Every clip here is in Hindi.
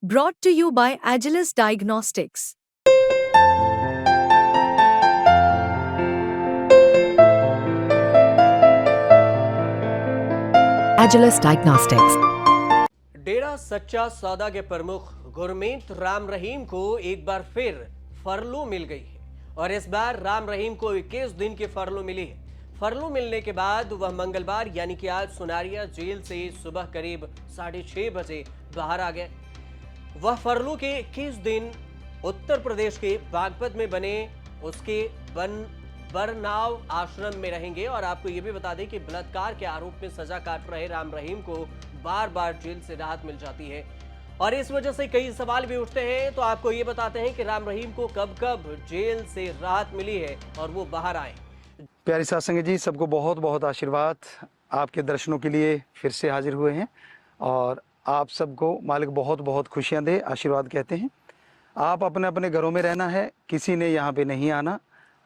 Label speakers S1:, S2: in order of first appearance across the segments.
S1: Brought to you by Agilus Diagnostics.
S2: Agilus Diagnostics.
S3: डेरा सच्चा सौदा के प्रमुख गुरमीत राम रहीम को एक बार फिर फरलो मिल गई है और इस बार राम रहीम को 21 दिन की फरलो मिली है। फरलो मिलने के बाद वह मंगलवार यानी कि आज सुनारिया जेल से सुबह करीब 6:30 बजे बाहर आ गए। वह फरलो के 21 दिन उत्तर प्रदेश के बागपत में बने उसके बरनाव आश्रम में रहेंगे। और आपको यह भी बता दें कि बलात्कार के आरोप में सजा काट रहे राम रहीम को बार बार जेल से राहत मिल जाती है और इस वजह से कई सवाल भी उठते हैं। तो आपको ये बताते हैं कि राम रहीम को कब कब जेल से राहत मिली है और वो बाहर आए।
S4: प्यारी साथ संगत जी, सबको बहुत बहुत आशीर्वाद। आपके दर्शनों के लिए फिर से हाजिर हुए हैं और आप सबको मालिक बहुत बहुत खुशियां दे, आशीर्वाद कहते हैं। आप अपने अपने घरों में रहना है, किसी ने यहाँ पे नहीं आना।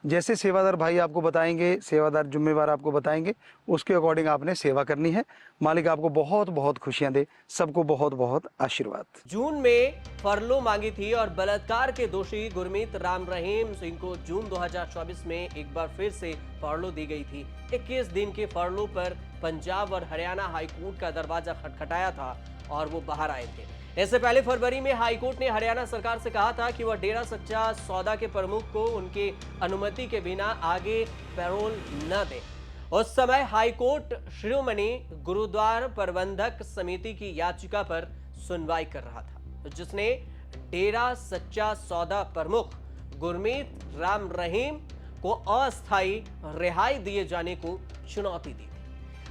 S4: जैसे सेवादार भाई आपको बताएंगे, सेवादार जुम्मेवार आपको बताएंगे, उसके अकॉर्डिंग आपने सेवा करनी है। मालिक आपको बहुत बहुत खुशियां दे, सबको बहुत बहुत आशीर्वाद।
S3: जून में फरलो मांगी थी और बलात्कार के दोषी गुरमीत राम रहीम सिंह को जून 2024 में एक बार फिर से फरलो दी गई थी। 21 दिन के फरलो पर पंजाब और हरियाणा हाईकोर्ट का दरवाजा खटखटाया था और वो बाहर आए थे। इससे पहले फरवरी में हाईकोर्ट ने हरियाणा सरकार से कहा था कि वह डेरा सच्चा सौदा के प्रमुख को उनकी अनुमति के बिना आगे पैरोल न दे। उस समय हाईकोर्ट शिरोमणि गुरुद्वारा प्रबंधक समिति की याचिका पर सुनवाई कर रहा था, जिसने डेरा सच्चा सौदा प्रमुख गुरमीत राम रहीम को अस्थायी रिहाई दिए जाने को चुनौती दी थी।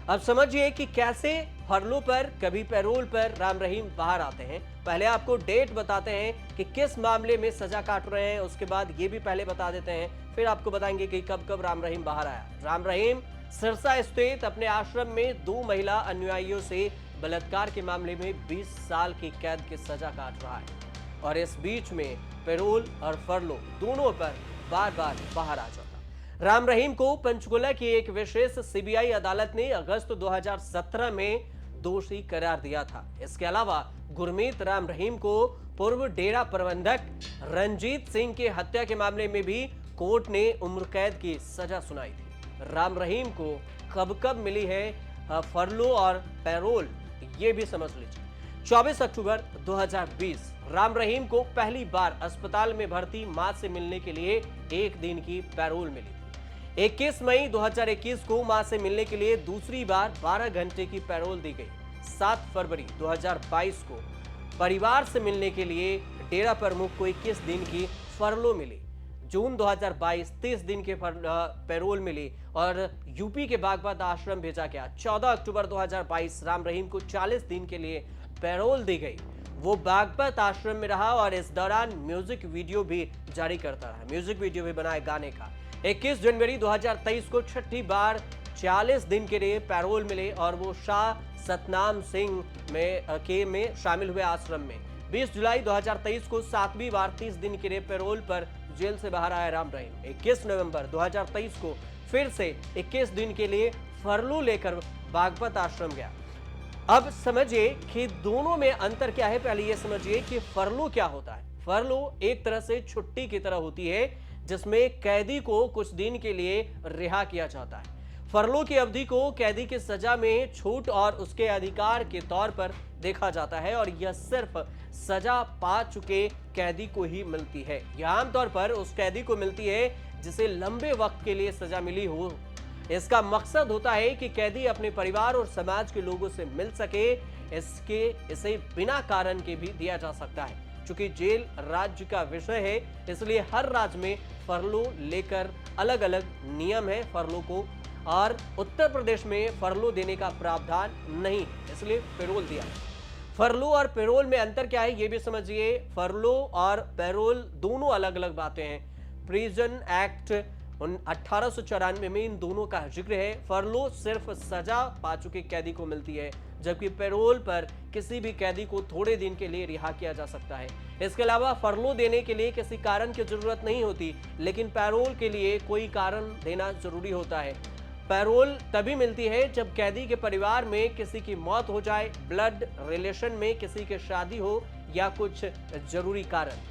S3: अब समझिए कि कैसे फरलो पर कभी पैरोल पर राम रहीम बाहर आते हैं। पहले आपको डेट बताते हैं कि किस मामले में सजा काट रहे हैं, उसके बाद ये भी पहले बता देते हैं, फिर आपको बताएंगे कि कब कब राम रहीम बाहर आया। राम रहीम सिरसा स्थित अपने आश्रम में 2 महिला अनुयायियों से बलात्कार के मामले में 20 साल की कैद की सजा काट रहा है और इस बीच में पैरोल और फरलो दोनों पर बार बार बाहर आ जाता। राम रहीम को पंचकुला की एक विशेष सीबीआई अदालत ने अगस्त 2017 में दोषी करार दिया था। इसके अलावा गुरमीत राम रहीम को पूर्व डेरा प्रबंधक रंजीत सिंह की हत्या के मामले में भी कोर्ट ने उम्र कैद की सजा सुनाई थी। राम रहीम को कब कब मिली है फरलो और पैरोल, ये भी समझ लीजिए। 24 अक्टूबर 2020 राम रहीम को पहली बार अस्पताल में भर्ती मां से मिलने के लिए 1 दिन की पैरोल मिली थी। 21 मई 2021 को मां से मिलने के लिए दूसरी बार 12 घंटे की पैरोल दी गई। 7 फरवरी 2022 को परिवार से मिलने के लिए डेरा प्रमुख को 21 दिन की फरलो मिली। जून 2022 30 दिन के पैरोल मिली और यूपी के बागपत आश्रम भेजा गया। 14 अक्टूबर 2022 राम रहीम को 40 दिन के लिए पैरोल दी गई। वो बागपत आश्रम में रहा और इस दौरान म्यूजिक वीडियो भी जारी करता रहा। म्यूजिक वीडियो भी बनाए गाने का। 21 जनवरी 2023 को छठी बार 40 दिन के लिए पैरोल मिले और वो शाह सतनाम सिंह में शामिल हुए आश्रम में। 20 जुलाई 2023 को 7वीं बार 30 दिन के लिए पैरोल पर जेल से बाहर आया राम रहीम। 21 नवंबर 2023 को फिर से 21 दिन के लिए फरलो लेकर बागपत आश्रम गया। अब समझिए कि दोनों में अंतर क्या है। पहले ये समझिए कि फरलो क्या होता है। फरलो एक तरह से छुट्टी की तरह होती है जिसमें कैदी को कुछ दिन के लिए रिहा किया जाता है। फरलो की अवधि को कैदी की सजा में छूट और उसके अधिकार के तौर पर देखा जाता है और यह सिर्फ सजा पा चुके कैदी को ही मिलती है। यह आमतौर पर उस कैदी को मिलती है जिसे लंबे वक्त के लिए सजा मिली हो। इसका मकसद होता है कि कैदी अपने परिवार और समाज के लोगों से मिल सके। इसे बिना कारण के भी दिया जा सकता है। चूंकि जेल राज्य का विषय है, इसलिए हर राज्य में फरलो लेकर अलग अलग नियम है फरलो को, और उत्तर प्रदेश में फरलो देने का प्रावधान नहीं, इसलिए पैरोल दिया। फरलो और पैरोल में अंतर क्या है ये भी समझिए। फरलो और पैरोल दोनों अलग अलग बातें हैं। प्रिजन एक्ट 1894 में इन दोनों का जिक्र है। फरलो सिर्फ सजा पा चुके कैदी को मिलती है, जबकि पैरोल पर किसी भी कैदी को थोड़े दिन के लिए रिहा किया जा सकता है। इसके अलावा फरलो देने के लिए किसी कारण की जरूरत नहीं होती, लेकिन पैरोल के लिए कोई कारण देना जरूरी होता है। पैरोल तभी मिलती है जब कैदी के परिवार में किसी की मौत हो जाए, ब्लड रिलेशन में किसी की शादी हो या कुछ जरूरी कारण।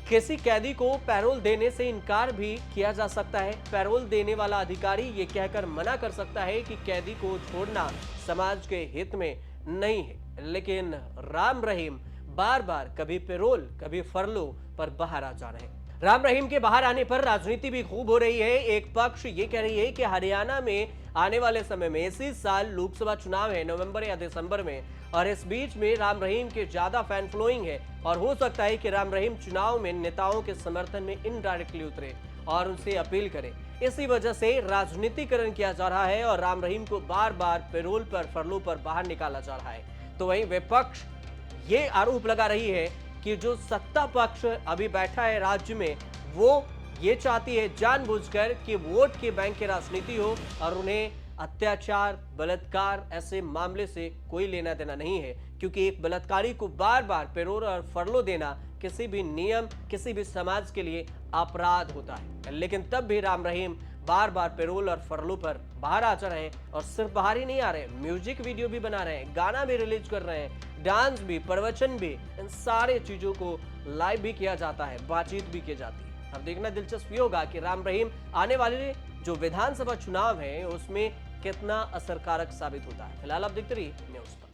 S3: किसी कैदी को पैरोल देने से इनकार भी किया जा सकता है। पैरोल देने वाला अधिकारी ये कहकर मना कर सकता है कि कैदी को छोड़ना समाज के हित में नहीं है, लेकिन राम रहीम बार बार कभी पैरोल कभी फरलो पर बाहर आ जा रहे हैं। राम रहीम के बाहर आने पर राजनीति भी खूब हो रही है। एक पक्ष ये कह रही है कि हरियाणा में आने वाले समय में इसी साल लोकसभा चुनाव है, नवंबर या दिसंबर में, और इस बीच में राम रहीम के ज्यादा फैन फॉलोइंग है और हो सकता है कि राम रहीम चुनाव में नेताओं के समर्थन में इनडायरेक्टली उतरे और उनसे अपील करे। इसी वजह से राजनीतिकरण किया जा रहा है और राम रहीम को बार बार पैरोल पर फरलो पर बाहर निकाला जा रहा है। तो वहीं विपक्ष ये आरोप लगा रही है कि जो सत्ता पक्ष अभी बैठा है राज्य में, वो ये चाहती है जानबूझकर कि वोट के बैंक की राजनीति हो और उन्हें अत्याचार, बलात्कार ऐसे मामले से कोई लेना देना नहीं है, क्योंकि एक बलात्कारी को बार बार पैरोल और फरलो देना किसी भी नियम, किसी भी समाज के लिए अपराध होता है। लेकिन तब भी राम रहीम बार बार पैरोल और फरलो पर बाहर आ रहे हैं और सिर्फ बाहर ही नहीं आ रहे, म्यूजिक वीडियो भी बना रहे हैं, गाना भी रिलीज कर रहे हैं, डांस भी, प्रवचन भी, इन सारे चीजों को लाइव भी किया जाता है, बातचीत भी की जाती है। अब देखना दिलचस्प होगा कि राम रहीम आने वाले जो विधानसभा चुनाव है उसमें कितना असरकारक साबित होता है। फिलहाल आप देखते रहिए न्यूज़ पर।